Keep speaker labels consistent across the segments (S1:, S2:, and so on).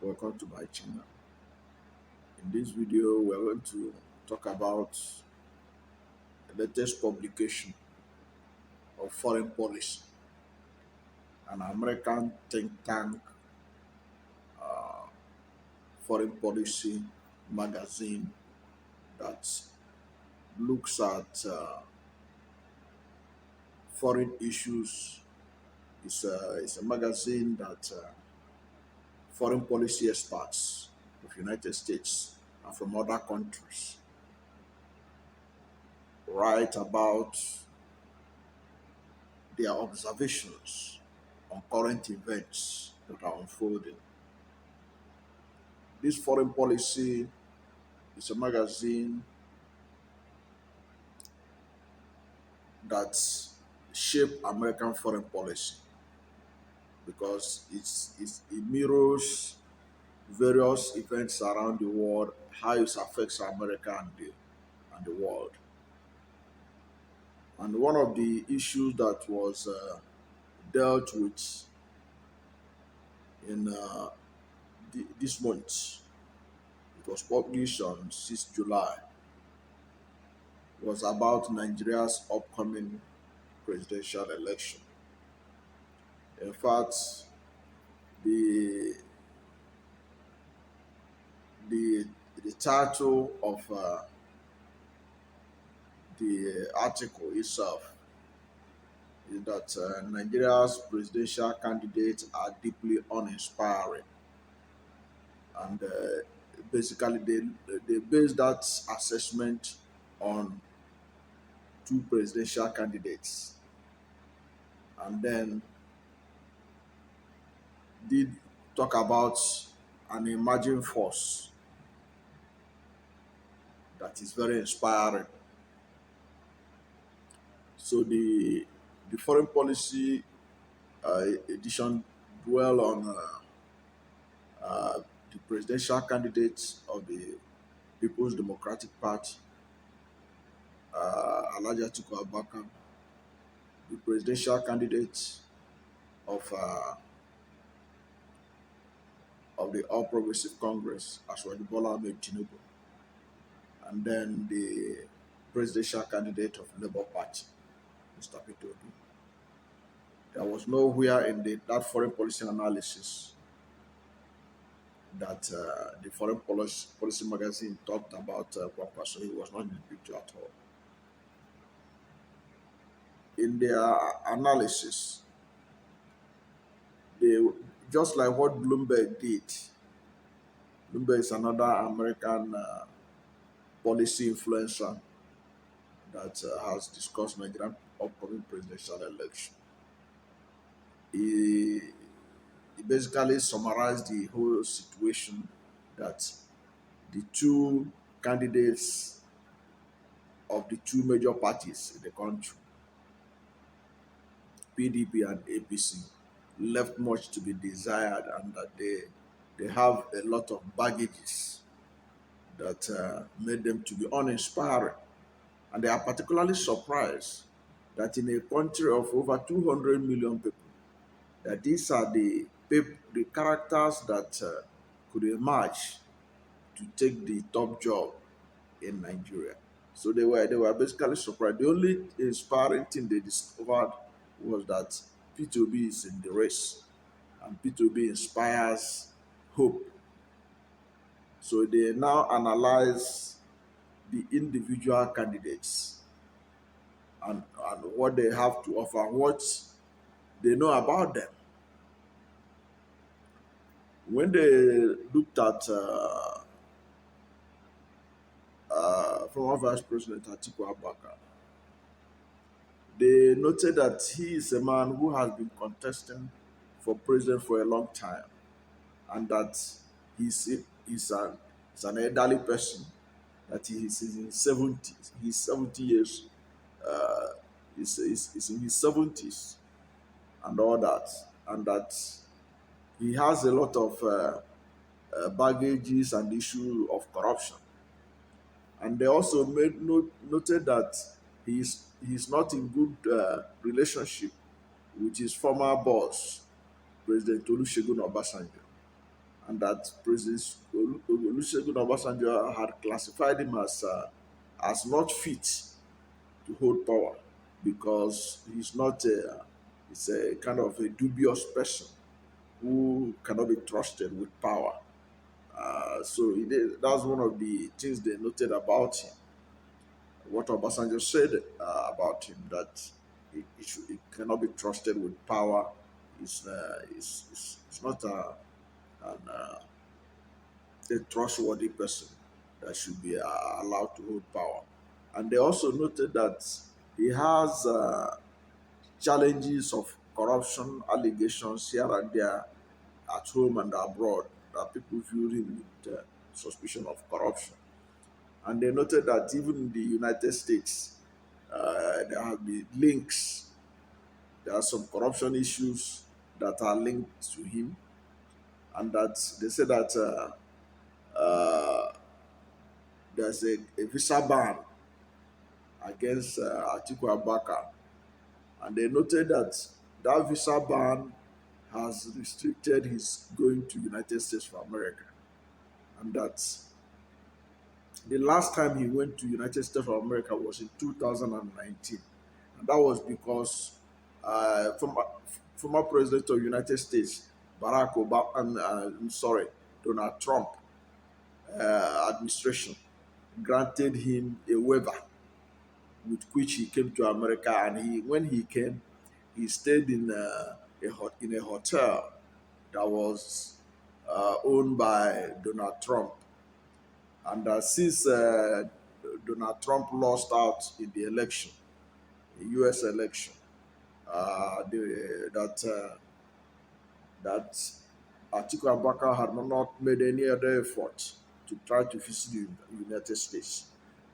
S1: Welcome to my channel. In this video, we're going to talk about the latest publication of foreign policy, an American think tank foreign policy magazine that looks at foreign issues. It's a magazine that foreign policy experts of United States and from other countries write about their observations on current events that are unfolding. This foreign policy is a magazine that shaped American foreign policy because it mirrors various events around the world, how it affects America and the world. And one of the issues that was dealt with in this month, it was published on 6th July, was about Nigeria's upcoming presidential election. In fact, the the the title of the article itself is that Nigeria's presidential candidates are deeply uninspiring, and basically they base that assessment on two presidential candidates, and then did talk about an emerging force that is very inspiring. So the foreign policy edition dwell on the presidential candidates of the People's Democratic Party, Alhaji Atiku Abubakar, the presidential candidate of the All Progressive Congress, as well as Bola Ahmed Tinubu, and then the presidential candidate of Labour Party, Mr. Peter Obi. There was nowhere in that foreign policy analysis that the foreign policy magazine talked about one person. He was not in the picture at all. In their analysis, they just like what Bloomberg did. Bloomberg is another American policy influencer that has discussed Nigerian upcoming presidential election. He basically summarized the whole situation that the two candidates of the two major parties in the country, PDP and APC, left much to be desired, and that they have a lot of baggages that made them to be uninspiring. And they are particularly surprised that in a country of over 200 million people, that these are the characters that could emerge to take the top job in Nigeria. So they were basically surprised. The only inspiring thing they discovered was that Peter Obi is in the race, and Peter Obi inspires hope. So they now analyze the individual candidates and what they have to offer, what they know about them. When they looked at former Vice President Atiku Abubakar, they noted that he is a man who has been contesting for president for a long time, and that he's an elderly person, that he is in his 70s. He's 70 years, uh, he's in his 70s and all that, and that he has a lot of baggages and issue of corruption. And they also noted that he's not in good relationship with his former boss, President Olusegun Obasanjo, and that President Olusegun Obasanjo had classified him as not fit to hold power because he's a kind of a dubious person who cannot be trusted with power. That's one of the things they noted about him. What Obasanjo said about him, that he cannot be trusted with power. Is not an, a trustworthy person that should be allowed to hold power. And they also noted that he has challenges of corruption allegations here and there at home and abroad, that people view him with suspicion of corruption. And they noted that even in the United States, there have been links. There are some corruption issues that are linked to him, and that they say that there's a visa ban against Atiku Abubakar, and they noted that that visa ban has restricted his going to United States of America, and that the last time he went to United States of America was in 2019, and that was because former President of United States Barack Obama, I'm sorry, Donald Trump administration granted him a waiver with which he came to America, and when he came, he stayed in in a hotel that was owned by Donald Trump. And since Donald Trump lost out in the election, the U.S. election, that Atiku Abubakar had not made any other effort to try to visit the United States.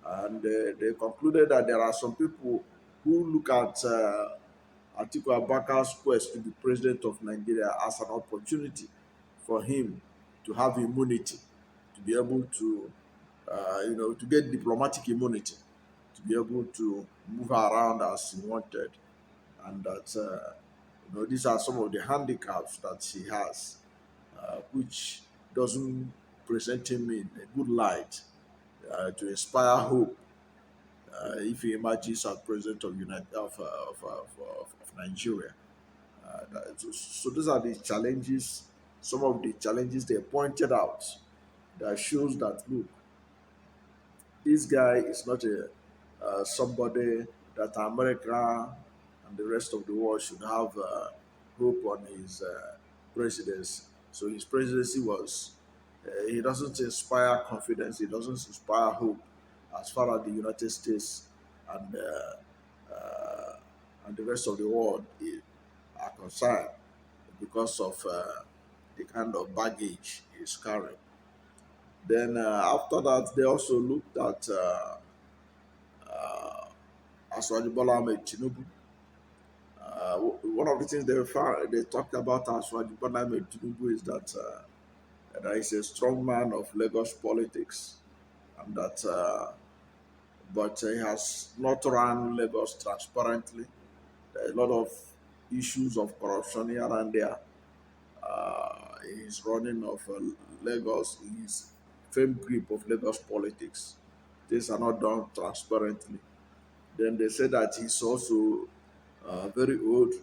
S1: And they concluded that there are some people who look at Atiku Abubakar's quest to be president of Nigeria as an opportunity for him to have immunity, to be able to, to get diplomatic immunity, to be able to move around as he wanted, and that these are some of the handicaps that he has, which doesn't present him in a good light to inspire hope if he emerges as president of of Nigeria. So those are the challenges, some of the challenges they pointed out that shows that look, this guy is not a somebody that America and the rest of the world should have hope on his presidency. So his presidency was, he doesn't inspire confidence, he doesn't inspire hope as far as the United States and and the rest of the world are concerned because of the kind of baggage he's carrying. Then after that, they also looked at Aswaji Bola Ahmed Tinubu. One of the things they talked about Aswaji Bola Ahmed Tinubu is that he's a strong man of Lagos politics, and that but he has not run Lagos transparently. There are a lot of issues of corruption here and there. He's running of Lagos, his firm grip of Lagos politics. Things are not done transparently. Then they say that he's also very old,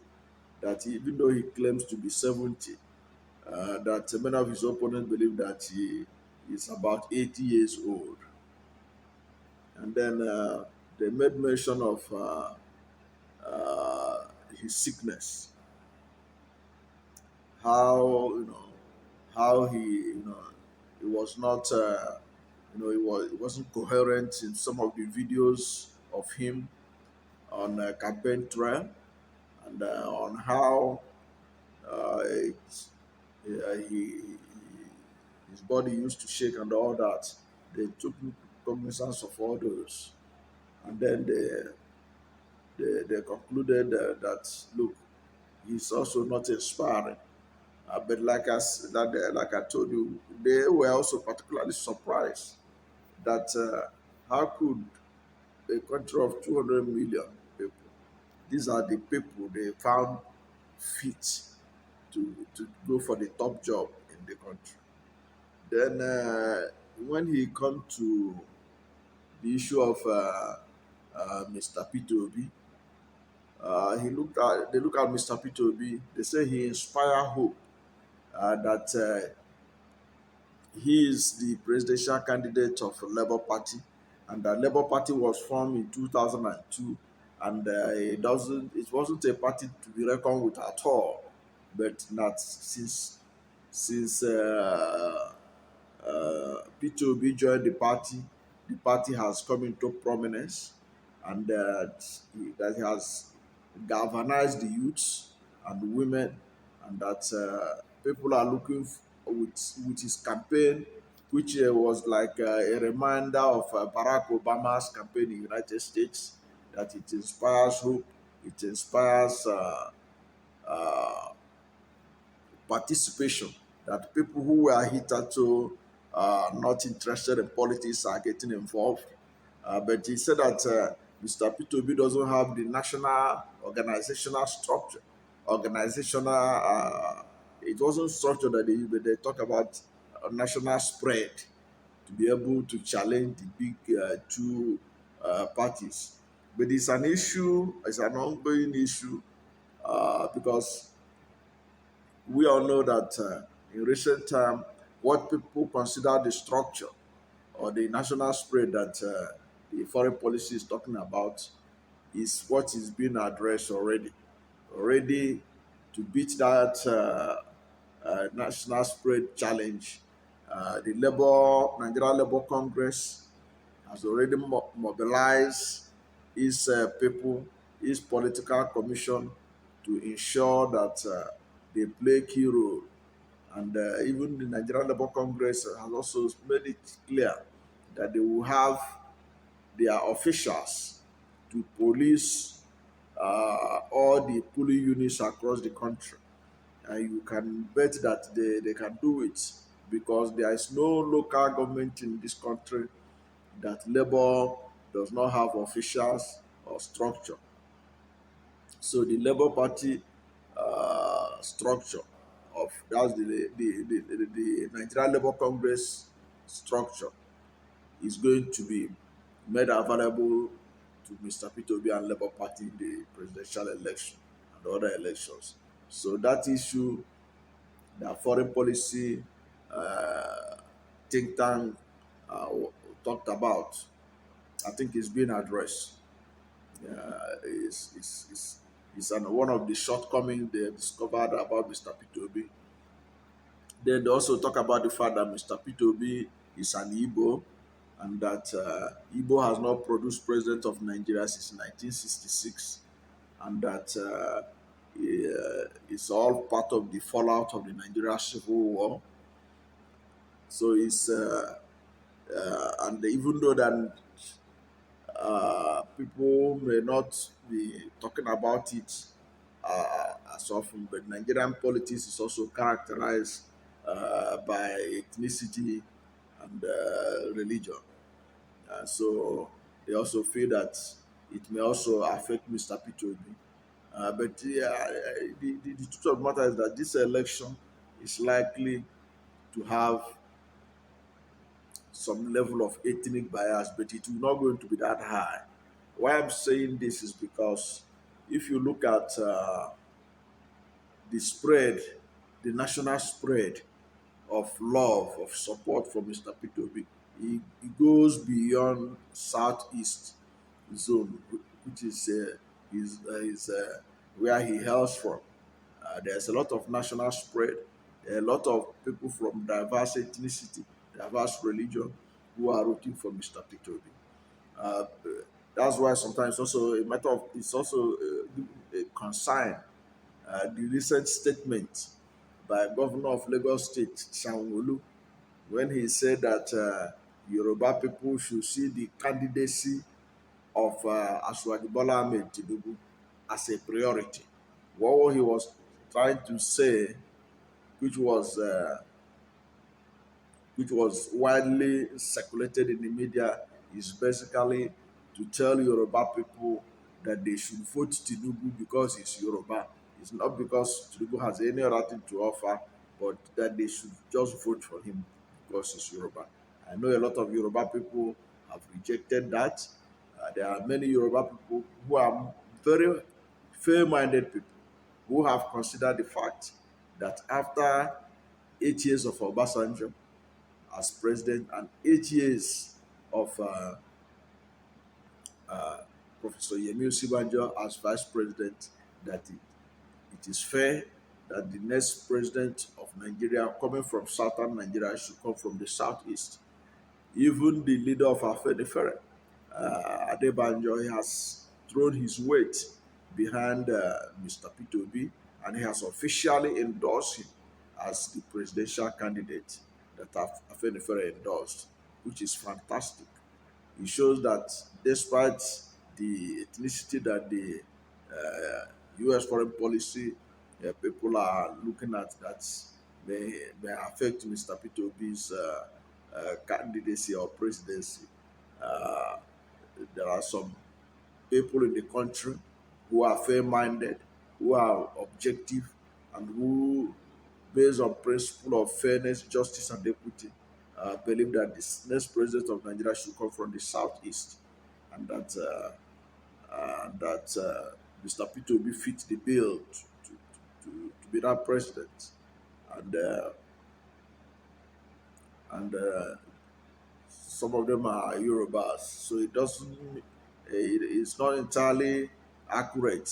S1: that even though he claims to be 70, that many of his opponents believe that he is about 80 years old. And then they made mention of his sickness, how how he was not he wasn't coherent in some of the videos of him on campaign trail, and on how it's, his body used to shake and all that. They took cognizance of all those, and then they concluded that look, he's also not inspiring. But like I told you, they were also particularly surprised that how could a country of 200 million people, these are the people they found fit to go for the top job in the country. Then when he come to the issue of Mr. Peter Obi, they look at Mr. Peter Obi. They say he inspire hope that he is the presidential candidate of the Labour Party, and the Labour Party was formed in 2002, and it wasn't a party to be reckoned with at all. But not since Peter Obi joined the party has come into prominence, and that he has galvanized the youths and the women, and that people are looking with his campaign, which was like a reminder of Barack Obama's campaign in the United States, that it inspires hope, it inspires uh, participation, that people who were hitherto not interested in politics are getting involved. But he said that Mr. P2B doesn't have the national organizational structure. Organizational, it wasn't structure that they talk about national spread to be able to challenge the big two parties. But it's an issue, it's an ongoing issue because we all know that in recent time, what people consider the structure or the national spread that the foreign policy is talking about is what is being addressed already. Already, to beat that national spread challenge, the Nigeria Labour Congress has already mobilized its people, its political commission to ensure that they play key role. And even the Nigerian Labour Congress has also made it clear that they will have their officials to police all the polling units across the country. And you can bet that they can do it because there is no local government in this country that Labour does not have officials or structure. So the Labour Party structure of that's the Nigerian Labour Congress structure is going to be made available to Mr. Peter Obi and Labour Party in the presidential election and other elections. So that issue, that foreign policy uh, think tank talked about, I think is being addressed. Is one of the shortcomings they discovered about Mr. P2B. Then they also talk about the fact that Mr. P2B is an Igbo, and that Igbo has not produced president of Nigeria since 1966, and that it's all part of the fallout of the Nigeria Civil War. So and even though that people may not be talking about it as often, but Nigerian politics is also characterized by ethnicity and religion. So they also feel that it may also affect Mr. P2B. But yeah, the truth of the matter is that this election is likely to have some level of ethnic bias, but it will not going to be that high. Why I'm saying this is because if you look at the spread, the national spread of love, of support for Mr. P2B, it goes beyond Southeast zone, which is where he hails from. There's a lot of national spread. There are a lot of people from diverse ethnicity, diverse religion who are rooting for Mr. P2B. Uh, that's why sometimes also a matter of it's also a concern. The recent statement by Governor of Lagos State, Sanwo-Olu, when he said that Yoruba people should see the candidacy of Asiwaju Bola Ahmed Tinubu as a priority. What he was trying to say, which was uh, which was widely circulated in the media, is basically to tell Yoruba people that they should vote Tinubu because he's Yoruba. It's not because Tinubu has any other thing to offer, but that they should just vote for him because he's Yoruba. I know a lot of Yoruba people have rejected that. There are many Yoruba people who are very fair-minded people who have considered the fact that after 8 years of Obasanjo as president and 8 years of Professor Yemi Osibanjo as vice president, that it is fair that the next president of Nigeria coming from southern Nigeria should come from the southeast. Even the leader of Afenifere, Adebanjo, he has thrown his weight behind Mr. Peter Obi, and he has officially endorsed him as the presidential candidate that Afenifere endorsed, which is fantastic. It shows that despite the ethnicity that the U.S. foreign policy people are looking at that may affect Mr. Peter Obi's candidacy or presidency, uh, there are some people in the country who are fair-minded, who are objective, and who, based on principle of fairness, justice, and equity, believe that the next president of Nigeria should come from the southeast, and that Mr. Peter Obi fits the bill to be that president, and uh, and some of them are Yorubas, so it doesn't. It's not entirely accurate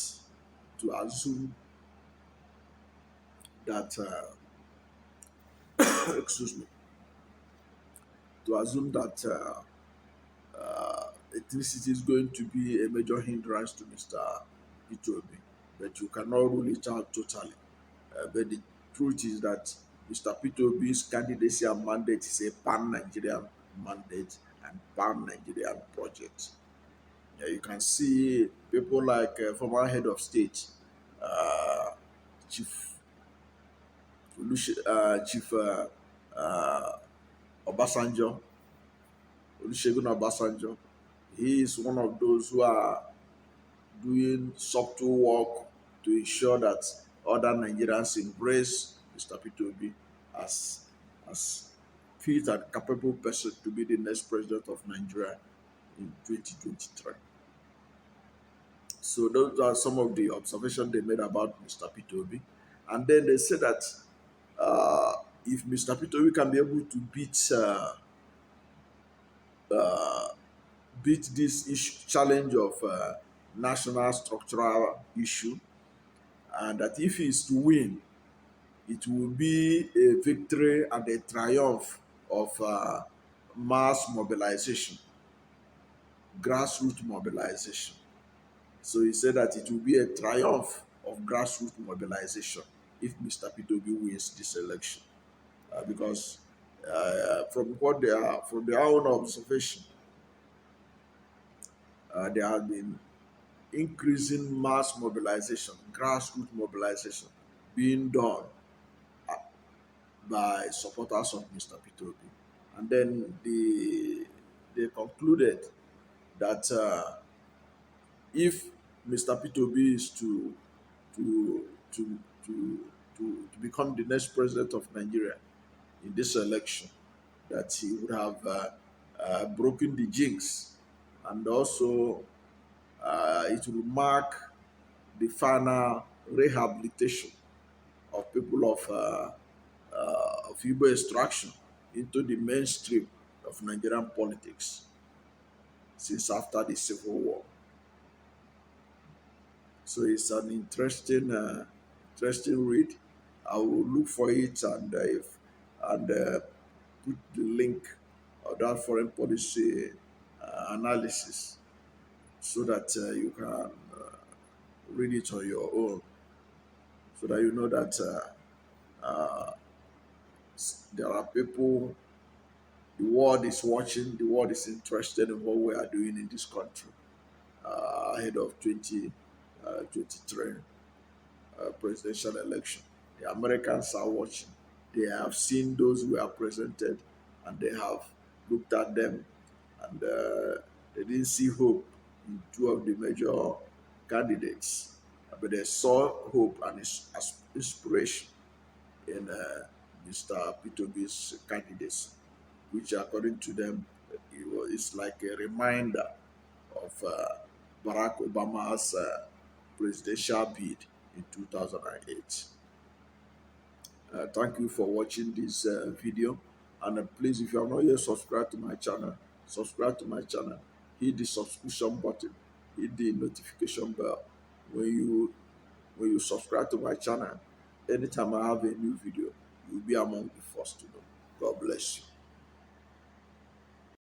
S1: to assume that excuse me, to assume that ethnicity is going to be a major hindrance to Mr. Peter Obi, but you cannot rule it out totally. But the truth is that Mr. Peter Obi's candidacy and mandate is a pan-Nigerian mandate and pan-Nigerian project. Yeah, you can see people like former head of state, uh, Chief Chief Obasanjo, Olusegun Obasanjo. He is one of those who are doing subtle work to ensure that other Nigerians embrace Mr. Peter Obi as as fit and capable person to be the next president of Nigeria in 2023. So those are some of the observations they made about Mr. Peter Obi. And then they said that uh, if Mr. Peter Obi can be able to beat this challenge of national structural issue, and that if he is to win, it will be a victory and a triumph of mass mobilization, grassroots mobilization. So he said that it will be a triumph of grassroots mobilization if Mr. P2B wins this election, because from their own observation, there has been increasing mass mobilization, grassroots mobilization being done by supporters of Mr. P2B. And then they concluded that if Mr. P2B is to to to to become the next president of Nigeria in this election, that he would have broken the jinx, and also it will mark the final rehabilitation of people of Igbo extraction into the mainstream of Nigerian politics since after the Civil War. So it's an interesting read. I will look for it and put the link of that foreign policy analysis so that you can read it on your own, so that you know that there are people, the world is watching, the world is interested in what we are doing in this country ahead of 2023 presidential election. The Americans are watching. They have seen those who are presented, and they have looked at them, and they didn't see hope in two of the major candidates, but they saw hope and inspiration in Mr. P2B's candidacy. which according to them, it's like a reminder of Barack Obama's presidential bid in 2008. Thank you for watching this video. And please, if you have not yet subscribed to my channel, subscribe to my channel. Hit the subscription button. Hit the notification bell. When you subscribe to my channel, anytime I have a new video, you'll be among the first to know. God bless you.